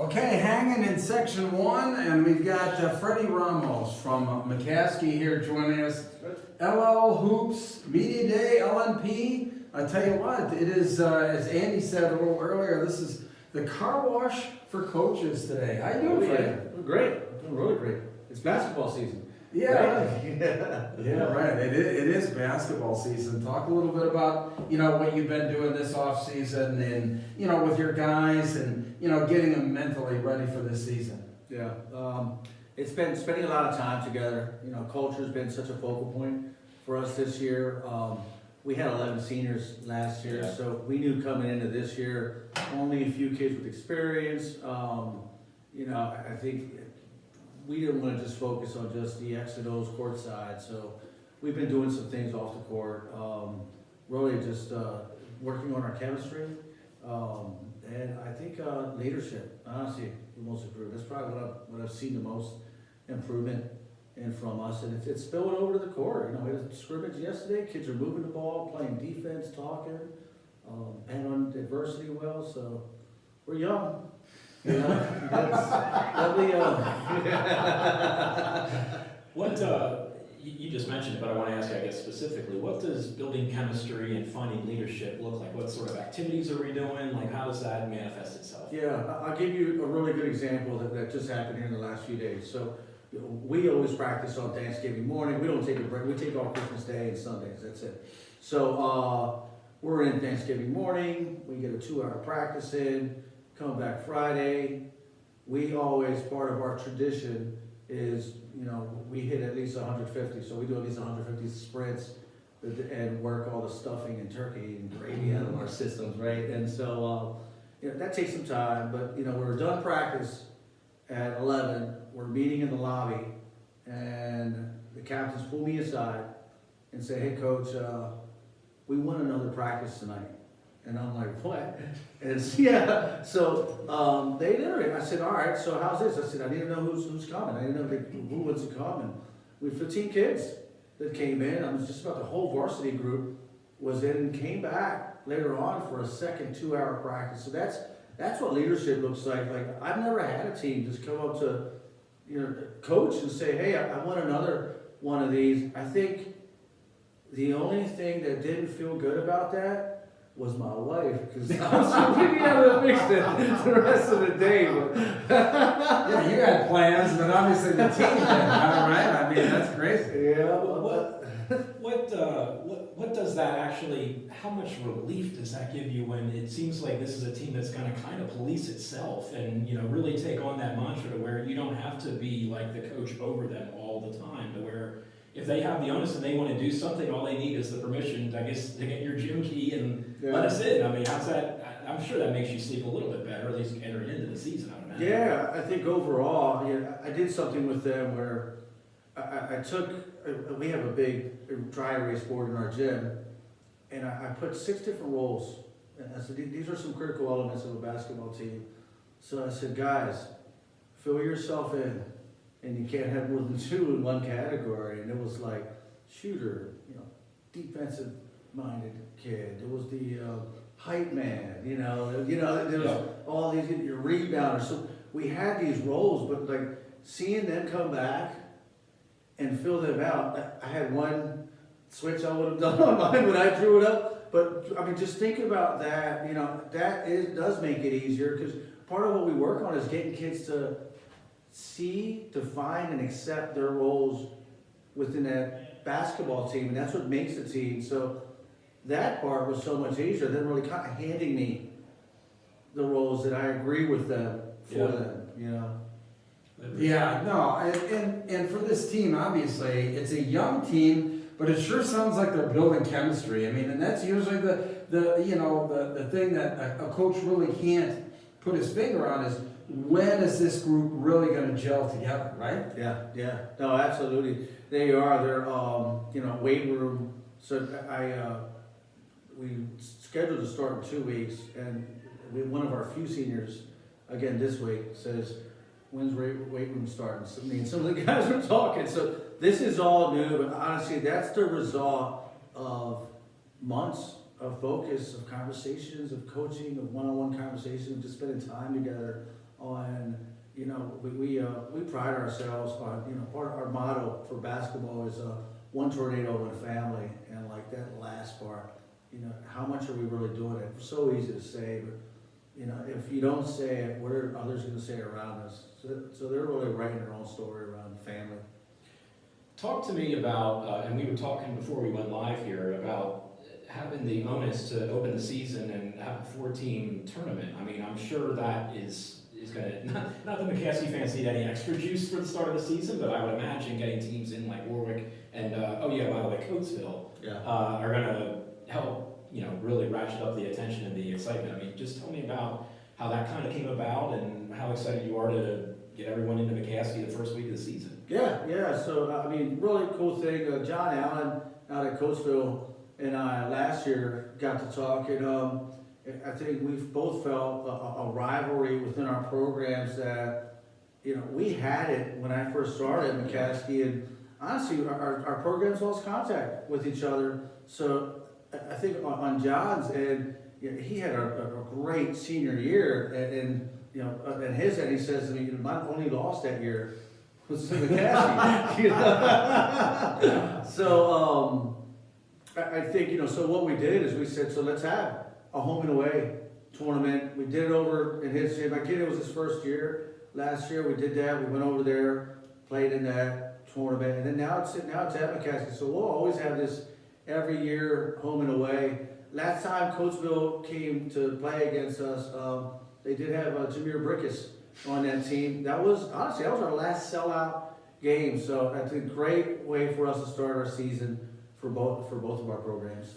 Okay, hanging in section one, and we've got Freddie Ramos from McCaskey here joining us. LL Hoops, Media Day, LNP. I tell you what, it is, as Andy said a little earlier, this is the car wash for coaches today. How you doing, Freddie? Great, doing really great. It's basketball season. Yeah, Right? yeah, right. It is basketball season. Talk a little bit about, what you've been doing this off season and, with your guys and, getting them mentally ready for this season. Yeah, it's been spending a lot of time together. Culture's been such a focal point for us this year. We had 11 seniors last year, so we knew coming into this year, only a few kids with experience. I think we didn't want to just focus on just the X and O's court side, so we've been doing some things off the court, really just working on our chemistry, and I think leadership, honestly, the most improved. That's probably what I've seen the most improvement in from us, and it's spilling over to the court. We had a scrimmage yesterday, kids are moving the ball, playing defense, talking, handling adversity well, so we're young. Lovely. What you just mentioned it, but I want to ask you, I guess specifically, what does building chemistry and finding leadership look like? What sort of activities are we doing? Like, how does that manifest itself? Yeah, I'll give you a really good example that just happened here in the last few days. So we always practice on Thanksgiving morning. We don't take a break. We take off Christmas Day and Sundays. That's it. So we're in Thanksgiving morning. We get a 2-hour practice in. Come back Friday. We always, part of our tradition is, we hit at least 150. So we do at least 150 sprints and work all the stuffing and turkey and gravy out of our systems, right? And so that takes some time. But we're done practice at 11. We're meeting in the lobby, and the captains pull me aside and say, "Hey, coach, we want another practice tonight." And I'm like, "What?" And so they literally, I said, "All right, so how's this?" I said, "I need to know who's coming. I need to know who wants to come." And we had 15 kids that came in. I was just about the whole varsity group was in and came back later on for a second 2-hour practice. So that's what leadership looks like. Like, I've never had a team just come up to, coach and say, "Hey, I want another one of these." I think the only thing that didn't feel good about that was my wife, because I was really out of the mix the rest of the day. But Yeah, you had plans, but obviously the team didn't, right? I mean, that's crazy. yeah, What does that actually, how much relief does that give you when it seems like this is a team that's going to kind of police itself and, really take on that mantra to where you don't have to be like the coach over them all the time, to where if they have the onus and they want to do something, all they need is the permission, I guess, to get your gym key and let us in. I mean, how's that? I'm sure that makes you sleep a little bit better, at least entering into the season, I would imagine. Yeah, I think overall, I did something with them where I took, we have a big dry erase board in our gym, and I put 6 different roles. And I said, these are some critical elements of a basketball team. So I said, guys, fill yourself in. And you can't have more than 2 in one category. And it was like shooter, defensive-minded kid. It was the hype man, there was all these, your rebounder. So we had these roles, but like seeing them come back and fill them out, I had one switch I would have done on mine when I drew it up. But I mean, just think about that. Does make it easier, because part of what we work on is getting kids to see, define, and accept their roles within that basketball team, and that's what makes the team. So that part was so much easier than really kind of handing me the roles that I agree with them for them. Yeah, no, and for this team, obviously, it's a young team, but it sure sounds like they're building chemistry. I mean, and that's usually the thing that a coach really can't put his finger on is, when is this group really going to gel together, right? Yeah. No, absolutely. They are. They're, weight room. So we scheduled to start in 2 weeks, and one of our few seniors, again this week, says, "When's weight room starting?" So, some of the guys were talking. So this is all new, but honestly, that's the result of months of focus, of conversations, of coaching, of one-on-one conversations, just spending time together on, we pride ourselves on, part of our motto for basketball is one tornado, one family, and like that last part, how much are we really doing it? It's so easy to say, but if you don't say it, what are others going to say around us? So they're really writing their own story around family. Talk to me about, and we were talking before we went live here, about having the onus to open the season and have a 4-team tournament. I mean, I'm sure that is going to, not that McCaskey fans need any extra juice for the start of the season, but I would imagine getting teams in like Warwick and, by the way, Coatesville, are going to help, really ratchet up the attention and the excitement. I mean, just tell me about how that kind of came about and how excited you are to get everyone into McCaskey the first week of the season. Yeah. So, really cool thing. John Allen out at Coatesville and I last year got to talk, and I think we've both felt a rivalry within our programs that, we had it when I first started at McCaskey, and honestly, our programs lost contact with each other. So I think on John's end, he had a great senior year, and at his end, he says, my only loss that year was to McCaskey. So I think, so what we did is we said, so let's have a home and away tournament. We did it over in my kid, it was his first year. Last year we did that. We went over there, played in that tournament, and then now it's at McCaskey. So we'll always have this every year, home and away. Last time Coatesville came to play against us, they did have Jameer Brickus on that team. That was our last sellout game. So that's a great way for us to start our season for both of our programs.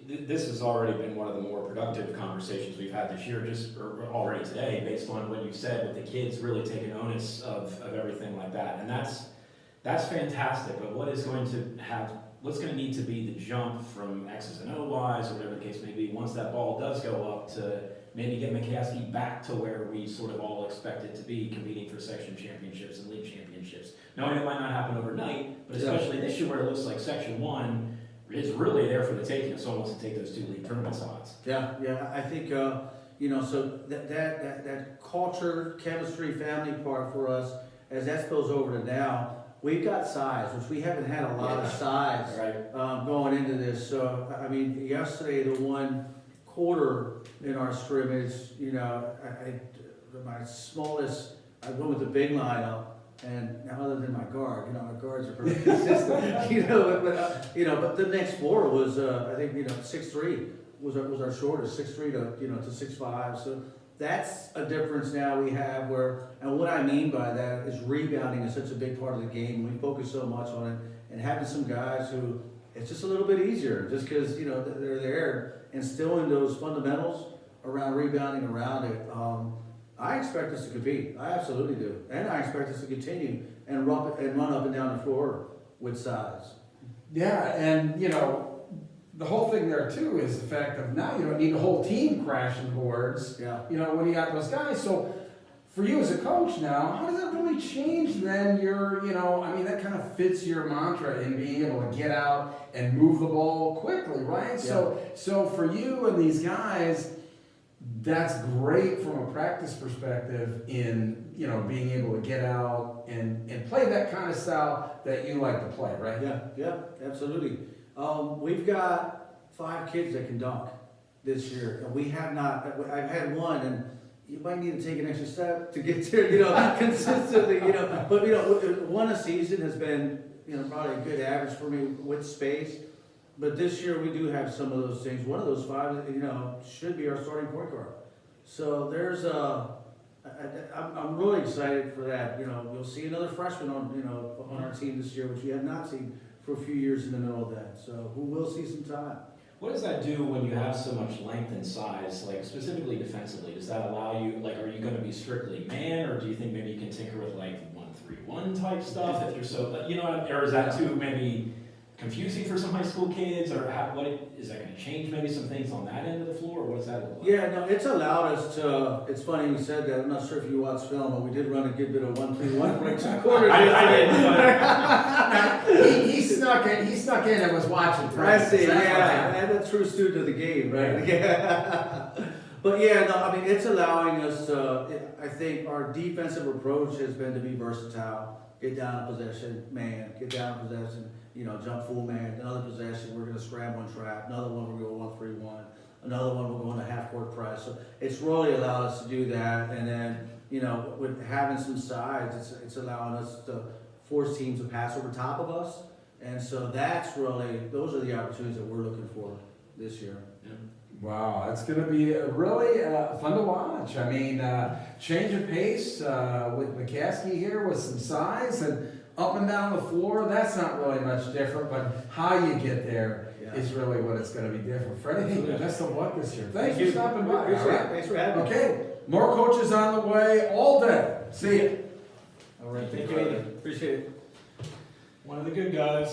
This has already been one of the more productive conversations we've had this year, or already today, based on what you said, with the kids really taking onus of everything like that. And that's fantastic, but what's going to need to be the jump from X's and O's, or whatever the case may be, once that ball does go up, to maybe get McCaskey back to where we sort of all expect it to be, competing for section championships and league championships. Knowing it might not happen overnight, but especially this year where it looks like Section 1 is really there for the taking. It's almost to take those 2 league tournament spots. Yeah, I think, so that culture, chemistry, family part for us, as that spills over to now, we've got size, which we haven't had a lot of size going into this. So, yesterday, the one quarter in our scrimmage, my smallest, I went with the big lineup. And other than my guard, our guards are pretty consistent, but the next floor was, I think, 6'3" was our shortest, 6'3" to 6'5". So that's a difference now we have and what I mean by that is rebounding is such a big part of the game. We focus so much on it, and having some guys who, it's just a little bit easier just because, they're there, instilling those fundamentals around rebounding around it. I expect us to compete. I absolutely do. And I expect us to continue and run up and down the floor with size. Yeah, and the whole thing there too is the fact of now you don't need the whole team crashing boards. Yeah. When you got those guys. So for you as a coach now, how does that really change then your, that kind of fits your mantra in being able to get out and move the ball quickly, right? Yeah. So for you and these guys, that's great from a practice perspective in, being able to get out and play that kind of style that you like to play, right? Yeah, absolutely. We've got 5 kids that can dunk this year. We have not, I've had one, and you might need to take an extra step to get there, consistently, but, one a season has been, probably a good average for me with space. But this year we do have some of those things. One of those 5, should be our starting point guard. So there's I'm really excited for that. You'll see another freshman on our team this year, which we have not seen for a few years in the middle of that. So who will see some time. What does that do when you have so much length and size, like specifically defensively? Does that allow you, are you going to be strictly man, or do you think maybe you can tinker with 1-3-1 type stuff if you're so, or is that too maybe confusing for some high school kids, or is that going to change maybe some things on that end of the floor, or what does that look like? Yeah, no, it's allowed us to. It's funny you said that. I'm not sure if you watched film, but we did run a good bit of 1-3-1 for 2 quarters. I didn't. He snuck in. He snuck in and was watching. I see. Yeah, and a true student of the game, right? Yeah. But yeah, no, I mean, it's allowing us to, I think our defensive approach has been to be versatile. Get down in possession, man, get down in possession, jump full man, another possession, we're gonna scramble and trap, another one, we're going 1-3-1, another one, we're going to half court press. So it's really allowed us to do that, and then, with having some sides, it's allowing us to force teams to pass over top of us. And so those are the opportunities that we're looking for this year. Yeah. Wow, it's going to be really fun to watch. I mean, change of pace with McCaskey here with some size and up and down the floor. That's not really much different, but how you get there is really what it's going to be different. Freddie, hey, best of luck this year. Thanks for stopping by. Appreciate it. Thanks for having me. Okay, more coaches on the way all day. See you. All right, thank you, Ethan. Appreciate it. One of the good guys.